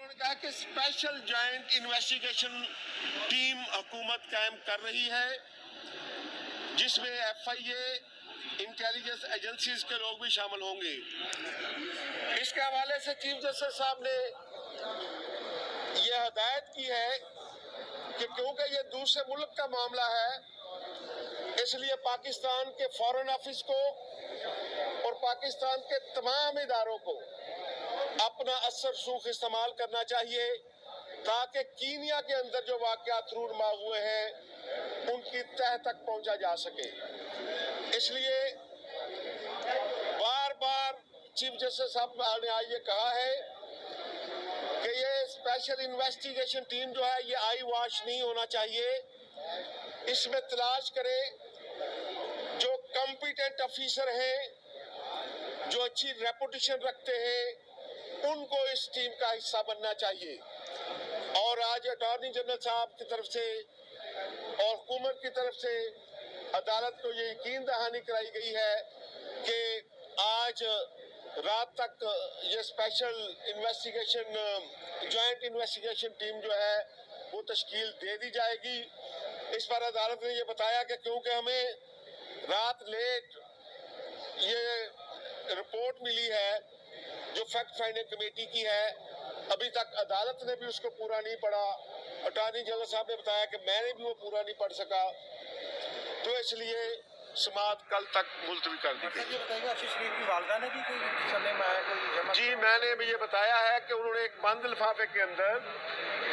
उन्होंने कहा कि स्पेशल जॉइंट इन्वेस्टिगेशन टीम हुकूमत कायम कर रही है जिसमें FIA इंटेलिजेंस एजेंसीज के लोग भी शामिल होंगे। इसके हवाले से चीफ जस्टिस साहब ने यह हदायत की है कि क्योंकि ये दूसरे मुल्क का मामला है, इसलिए पाकिस्तान के फॉरेन ऑफिस को और पाकिस्तान के तमाम इदारों को अपना असर सूख इस्तेमाल करना चाहिए ताकि कीनिया के अंदर जो वाक़यात रूनमा हुए हैं उनकी तह तक पहुंचा जा सके। इसलिए बार बार चीफ जस्टिस साहब ने आज ये कहा है कि ये स्पेशल इन्वेस्टिगेशन टीम जो है ये आई वॉश नहीं होना चाहिए। इसमें तलाश करे जो कॉम्पिटेंट ऑफिसर हैं, जो अच्छी रेपुटेशन रखते हैं, उनको इस टीम का हिस्सा बनना चाहिए। और आज अटॉर्नी जनरल साहब की तरफ से और हुकूमत की तरफ से अदालत को ये यकीन दहानी कराई गई है कि आज रात तक ये special investigation joint investigation team जो है वो तश्कील दे दी जाएगी। इस पर अदालत ने ये बताया कि क्योंकि हमें रात लेट ये रिपोर्ट मिली है जो फैक्ट फाइंडिंग कमेटी की है, अभी तक अदालत ने भी उसको पूरा नहीं पढ़ा। अटॉर्नी जनरल साहब ने बताया कि मैंने भी वो पूरा नहीं पढ़ सका, तो इसलिए समाअत कल तक मुलतवी कर दी गई। अर्शद शरीफ की वालिदा ने भी कोई चलने में आया कोई? जी, मैंने भी ये बताया है कि उन्होंने एक बंद लिफाफे के अंदर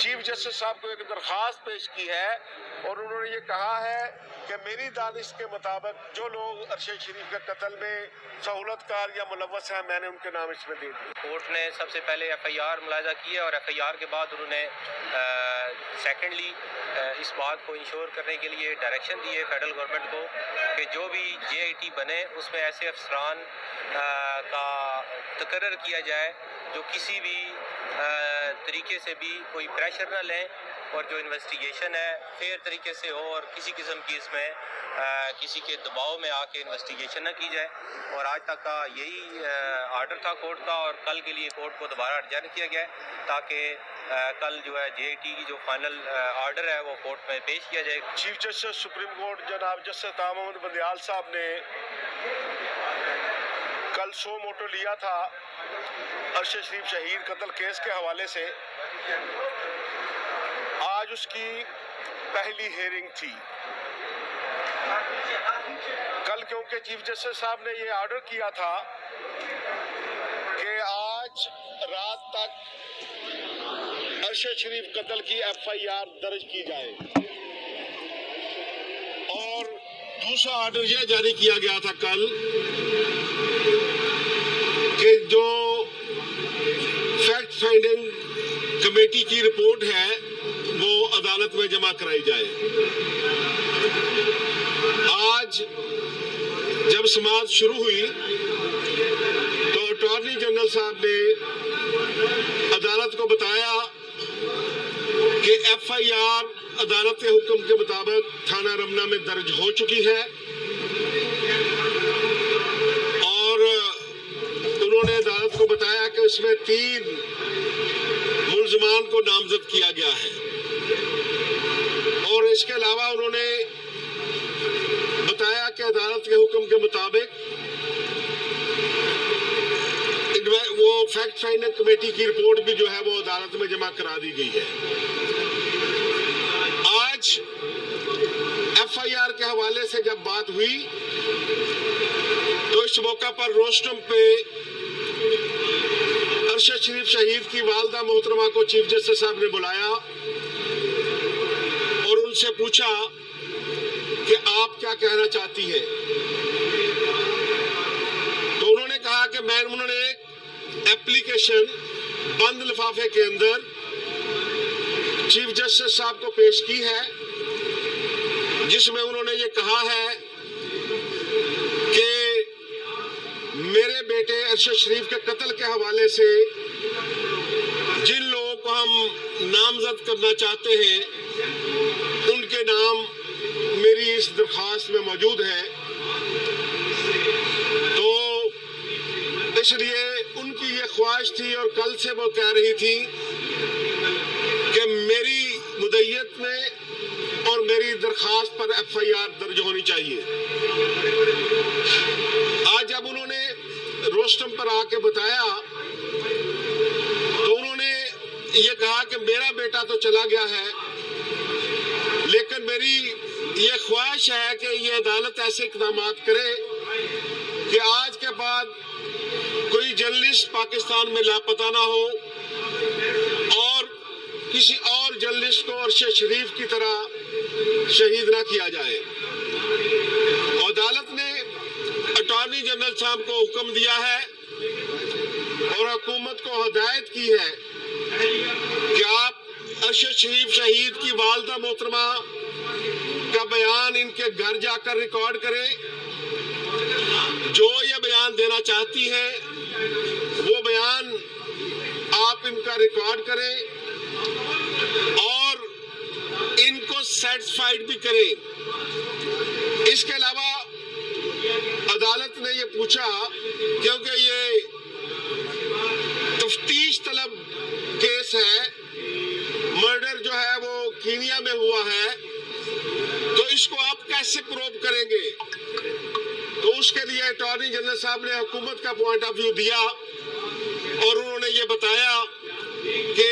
चीफ जस्टिस साहब को एक दरख्वास्त पेश की है और उन्होंने ये कहा है कि मेरी दानिश के मुताबिक जो लोग अरशद शरीफ के कत्ल में सहूलतकार या मुलव्वस हैं मैंने उनके नाम इसमें दे दिए। कोर्ट ने सबसे पहले FIR मुलाजा की है और FIR के बाद उन्होंने सेकेंडली इस बात को इंश्योर करने के लिए डायरेक्शन दी है फेडरल गवर्नमेंट को कि जो भी JIT बने उसमें ऐसे अफसरान का तकर्रर किया जाए जो किसी भी तरीके से भी कोई प्रेशर न लें और जो इन्वेस्टिगेशन है फेयर तरीके से हो और किसी किस्म की इसमें किसी के दबाव में आके इन्वेस्टिगेशन न की जाए। और आज तक का यही आर्डर था कोर्ट का और कल के लिए कोर्ट को दोबारा एडजर्न किया गया है ताकि कल जो है JIT की जो फाइनल आर्डर है वो कोर्ट में पेश किया जाए। चीफ जस्टिस सुप्रीम कोर्ट जनाब जस्टिस ताहा मोहम्मद बंदियाल साहब ने कल सो मोटो लिया था अरशद शरीफ शहीद कत्ल केस के हवाले से। आज उसकी पहली हेयरिंग थी। कल क्योंकि चीफ जस्टिस साहब ने ये ऑर्डर किया था कि आज रात तक अरशद शरीफ कत्ल की FIR दर्ज की जाए और दूसरा ऑर्डर यह जारी किया गया था कल कि जो फैक्ट फाइंडिंग कमेटी की रिपोर्ट है वो अदालत में जमा कराई जाए। आज जब समाअत शुरू हुई तो अटॉर्नी जनरल साहब ने अदालत को बताया कि FIR अदालत के हुक्म के मुताबिक थाना रमना में दर्ज हो चुकी है और उन्होंने अदालत को बताया कि इसमें 3 मुल्ज़िमान को नामजद किया गया है और इसके अलावा उन्होंने बताया कि अदालत के हुक्म के मुताबिक वो फैक्ट फाइंडिंग कमेटी की रिपोर्ट भी जो है वो अदालत में जमा करा दी गई है। आज FIR के हवाले से जब बात हुई तो इस मौका पर रोस्टम पे अरशद शरीफ शहीद की वालिदा मोहतरमा को चीफ जस्टिस साहब ने बुलाया और उनसे पूछा कि आप क्या कहना चाहती है। तो उन्होंने कहा कि उन्होंने एक एप्लीकेशन बंद लिफाफे के अंदर चीफ जस्टिस साहब को पेश की है जिसमें उन्होंने ये कहा है कि मेरे बेटे अरशद शरीफ के कत्ल के हवाले से जिन लोगों को हम नामजद करना चाहते हैं उनके नाम मेरी इस दरख्वास्त में मौजूद है। तो इसलिए उनकी یہ خواہش تھی اور کل سے وہ کہہ رہی تھی کہ میری مدعیت میں اور میری درخواست پر FIR درج ہونی چاہیے. آج جب انہوں نے روسٹم پر آ کے بتایا تو انہوں نے یہ کہا کہ میرا بیٹا تو چلا گیا ہے لیکن میری یہ خواہش ہے کہ یہ عدالت ایسے اقدامات کرے کہ آج کے بعد کوئی جرنلسٹ پاکستان میں لاپتہ نہ ہو اور کسی اور جرنلسٹ کو ارشد شریف کی طرح شہید نہ کیا جائے. عدالت نے اٹارنی جنرل صاحب کو حکم دیا ہے اور حکومت کو ہدایت کی ہے کہ آپ ارشد شریف شہید کی والدہ محترمہ کا بیان ان کے گھر جا کر ریکارڈ کریں. جو یہ بیان دینا چاہتی ہے وہ بیان آپ ان کا ریکارڈ کریں اور ان کو سیٹسفائیڈ بھی کریں. اس کے علاوہ عدالت نے یہ پوچھا کیونکہ یہ تفتیش طلب کیس ہے، مرڈر جو ہے وہ کینیا میں ہوا ہے، تو اس کو آپ کیسے پروو کریں گے؟ تو اس کے لیے اٹارنی جنرل صاحب نے حکومت کا پوائنٹ آف ویو دیا اور انہوں نے یہ بتایا کہ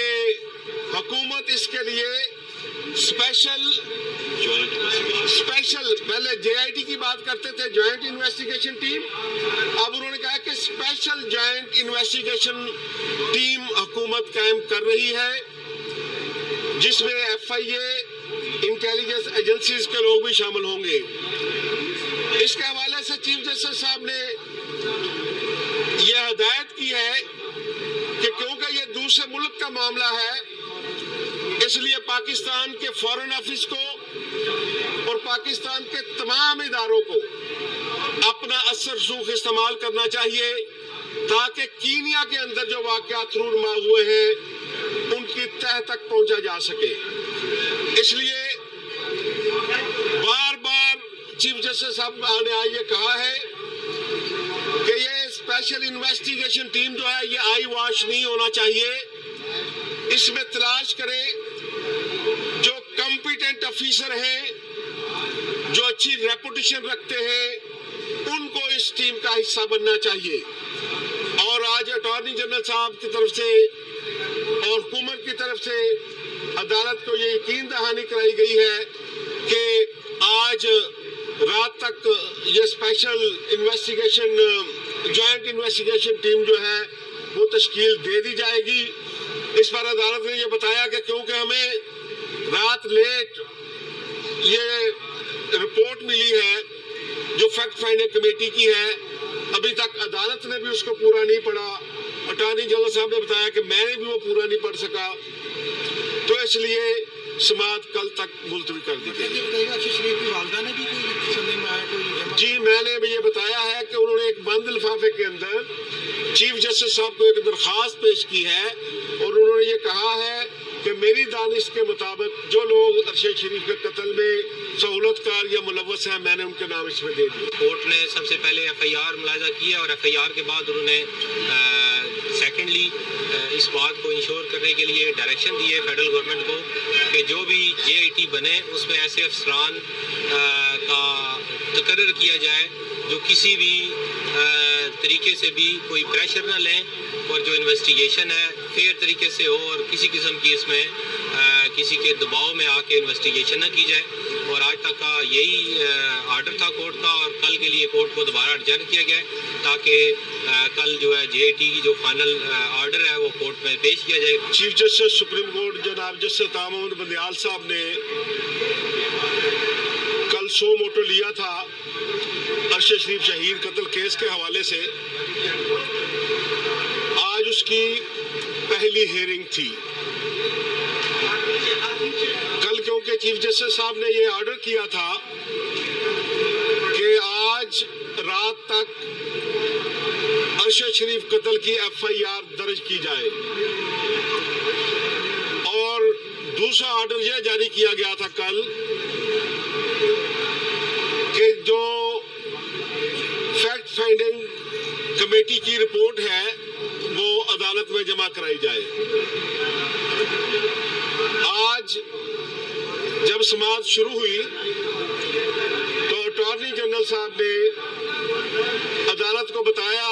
حکومت اس کے لیے اسپیشل پہلے JIT کی بات کرتے تھے، جوائنٹ انویسٹیگیشن ٹیم، اب انہوں نے کہا کہ اسپیشل جوائنٹ انویسٹیگیشن ٹیم حکومت قائم کر رہی ہے جس میں FIA انٹیلیجنس ایجنسیز کے لوگ بھی شامل ہوں گے. اس کے حوالے سے چیف جسٹس صاحب نے یہ ہدایت کی ہے کہ کیونکہ یہ دوسرے ملک کا معاملہ ہے اس لیے پاکستان کے فارن آفس کو اور پاکستان کے تمام اداروں کو اپنا اثر رسوخ استعمال کرنا چاہیے تاکہ کینیا کے اندر جو واقعات رونما ہوئے ہیں ان کی تہ تک پہنچا جا سکے. اس لیے بار بار چیف جسٹس صاحب نے آج یہ کہا ہے کہ یہ اسپیشل انویسٹیگیشن ٹیم جو ہے یہ آئی واش نہیں ہونا چاہیے. اس میں تلاش کریں جو کمپیٹنٹ افیسر ہیں، جو اچھی ریپوٹیشن رکھتے ہیں، ان کو اس ٹیم کا حصہ بننا چاہیے. اور آج اٹارنی جنرل صاحب کی طرف سے اور حکومت کی طرف سے عدالت کو یہ یقین دہانی کرائی گئی ہے کہ آج رات تک یہ special investigation joint investigation team جو ہے وہ تشکیل دے دی جائے گی. اس پر عدالت نے یہ بتایا کہ کیونکہ ہمیں رات لیٹ یہ رپورٹ ملی ہے جو فیکٹ فائنڈنگ کمیٹی کی ہے، ابھی تک عدالت نے بھی اس کو پورا نہیں پڑھا. اٹارنی جنرل صاحب نے بتایا کہ میں نے بھی وہ پورا نہیں پڑھ سکا، تو اس لیے سماعت کل تک ملتوی کر دی گئی. جی میں نے بھی یہ بتایا ہے کہ انہوں نے ایک بند لفافے کے اندر چیف جسٹس صاحب کو ایک درخواست پیش کی ہے اور انہوں نے یہ کہا ہے کہ میری دانش کے مطابق جو لوگ ارشد شریف کے قتل میں سہولت کار یا ملوث ہیں میں نے ان کے نام اس میں دے دی. کورٹ نے سب سے پہلے FIR ملاحظہ کیا اور FIR کے بعد انہوں نے سیکنڈلی اس بات کو انشور کرنے کے لیے ڈائریکشن دی ہے فیڈرل گورنمنٹ کو کہ جو بھی JIT بنے اس میں ایسے افسران کا تقرر کیا جائے جو کسی بھی طریقے سے بھی کوئی پریشر نہ لیں اور جو انویسٹیگیشن ہے فیئر طریقے سے ہو اور کسی قسم کی اس میں کسی کے دباؤ میں آ کے انویسٹیگیشن نہ کی جائے. اور آج تک کا یہی آرڈر تھا کورٹ کا اور کل کے لیے کورٹ کو دوبارہ ایڈجرن کیا گیا ہے تاکہ کل جو ہے JIT کی جو فائنل آرڈر ہے وہ کورٹ میں پیش کیا جائے. چیف جسٹس سپریم کورٹ جناب جسٹس طاہر محمد بندیال صاحب نے کل سو موٹو لیا تھا ارشد شریف شہید قتل کیس کے حوالے سے. آج اس کی پہلی ہیئرنگ تھی. کل کیونکہ چیف جسٹس صاحب نے یہ آرڈر کیا تھا کہ آج رات تک ارشد شریف قتل کی FIR درج کی جائے اور دوسرا آرڈر یہ جاری کیا گیا تھا کل کہ جو فیکٹ فائنڈنگ کمیٹی کی رپورٹ ہے وہ अदालत में जमा कराई जाए। आज जब समाअत शुरू हुई तो अटॉर्नी जनरल साहब ने अदालत को बताया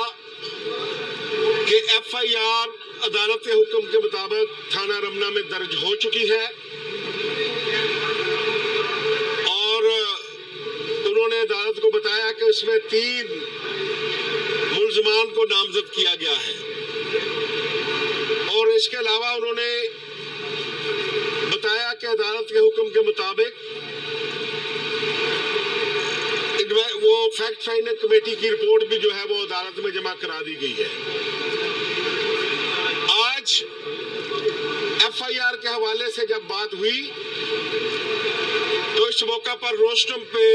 कि FIR अदालत के हुक्म के मुताबिक थाना रमना में दर्ज हो चुकी है और उन्होंने अदालत को बताया कि उसमें 3 मुल्ज़मान को नामजद किया गया है और इसके अलावा उन्होंने बताया कि अदालत के हुक्म के मुताबिक वो फैक्ट फाइंडिंग कमेटी की रिपोर्ट भी जो है वो अदालत में जमा करा दी गई है। आज FIR के हवाले से जब बात हुई तो इस मौका पर रोस्टम पे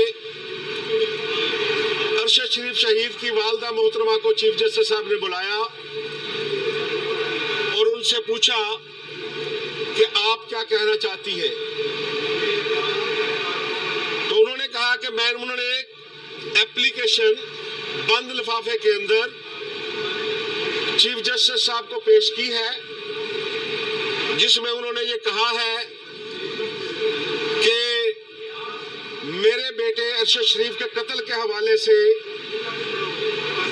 अरशद शरीफ शहीद की वालदा मोहतरमा को चीफ जस्टिस साहब ने बुलाया और उनसे पूछा कि आप क्या कहना चाहती हैं। तो उन्होंने कहा कि उन्होंने एक एप्लीकेशन बंद लिफाफे के अंदर चीफ जस्टिस साहब को पेश की है जिसमें उन्होंने ये कहा है कि मेरे बेटे अरशद शरीफ के कत्ल के हवाले से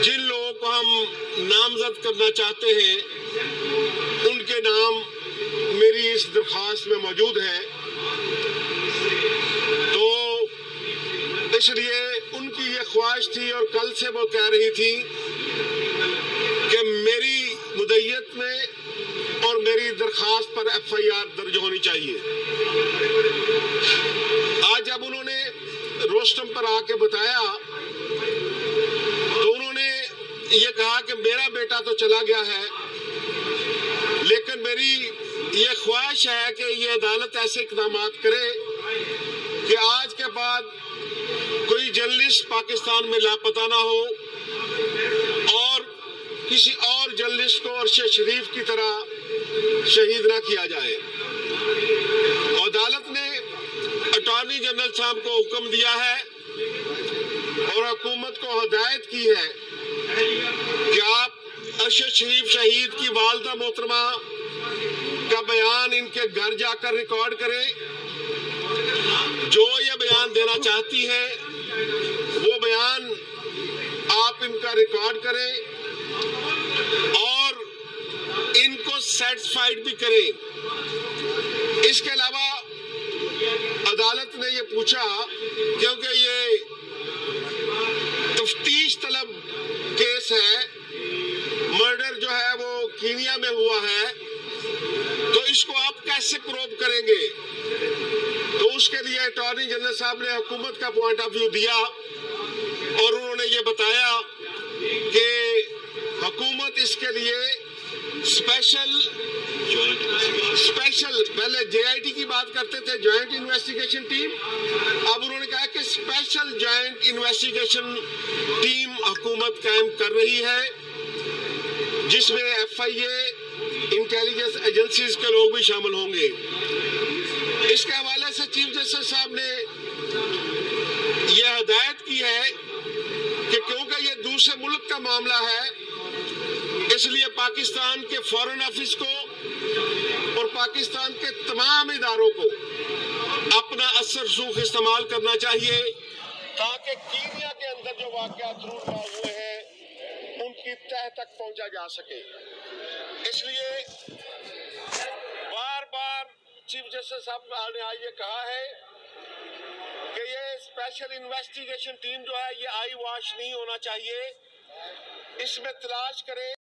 जिन लोगों को हम नामजद करना चाहते हैं उनके नाम मेरी इस दरखास्त में मौजूद है। तो इसलिए उनकी ये ख्वाहिश थी और कल से वो कह रही थी कि मेरी मुद्दत में और मेरी दरखास्त पर FIR दर्ज होनी चाहिए। आज जब उन्होंने रोस्टम पर आके बताया तो उन्होंने ये कहा कि मेरा बेटा तो चला गया है लेकिन मेरी ये ख्वाहिश है कि ये अदालत ऐसे इक़दाम करे कि आज के बाद कोई जर्नलिस्ट पाकिस्तान में लापता ना हो और किसी और जर्नलिस्ट को अरशद शरीफ की तरह शहीद ना किया जाए। अदालत ने अटॉर्नी जनरल साहब को हुक्म दिया है और हुकूमत को हिदायत की है कि आप अरशद शरीफ शहीद की वालदा मोहतरमा का बयान इनके घर जाकर रिकॉर्ड करें। जो ये बयान देना चाहती है वो बयान आप इनका रिकॉर्ड करें और इनको सेटिस्फाइड भी करें। इसके अलावा अदालत ने ये पूछा क्योंकि ये तफ्तीश तलब केस है, मर्डर जो है वो कीनिया में हुआ है, तो इसको आप कैसे प्रूव करेंगे। तो उसके लिए अटॉर्नी जनरल साहब ने हुकूमत का पॉइंट ऑफ व्यू दिया और उन्होंने ये बताया कि हुकूमत इसके लिए स्पेशल पहले JIT की बात करते थे, जॉइंट इन्वेस्टिगेशन टीम, अब उन्होंने कहा कि स्पेशल जॉइंट इन्वेस्टिगेशन टीम हुकूमत कायम कर रही है जिसमें FIA इंटेलिजेंस एजेंसीज के लोग भी शामिल होंगे। इसके हवाले से चीफ जस्टिस साहब ने यह हिदायत की है कि क्योंकि ये दूसरे मुल्क का मामला है इसलिए पाकिस्तान के फॉरेन ऑफिस को और पाकिस्तान के तमाम इदारों को अपना असर रसूख इस्तेमाल करना चाहिए ताकि कीनिया के अंदर जो वाक़यात रूनमा हुए हैं उनकी तह तक पहुंचा जा सके। इसलिए बार बार चीफ जस्टिस साहब ने आज ये कहा है कि ये स्पेशल इन्वेस्टिगेशन टीम जो है ये आई वॉश नहीं होना चाहिए, इसमें तलाश करे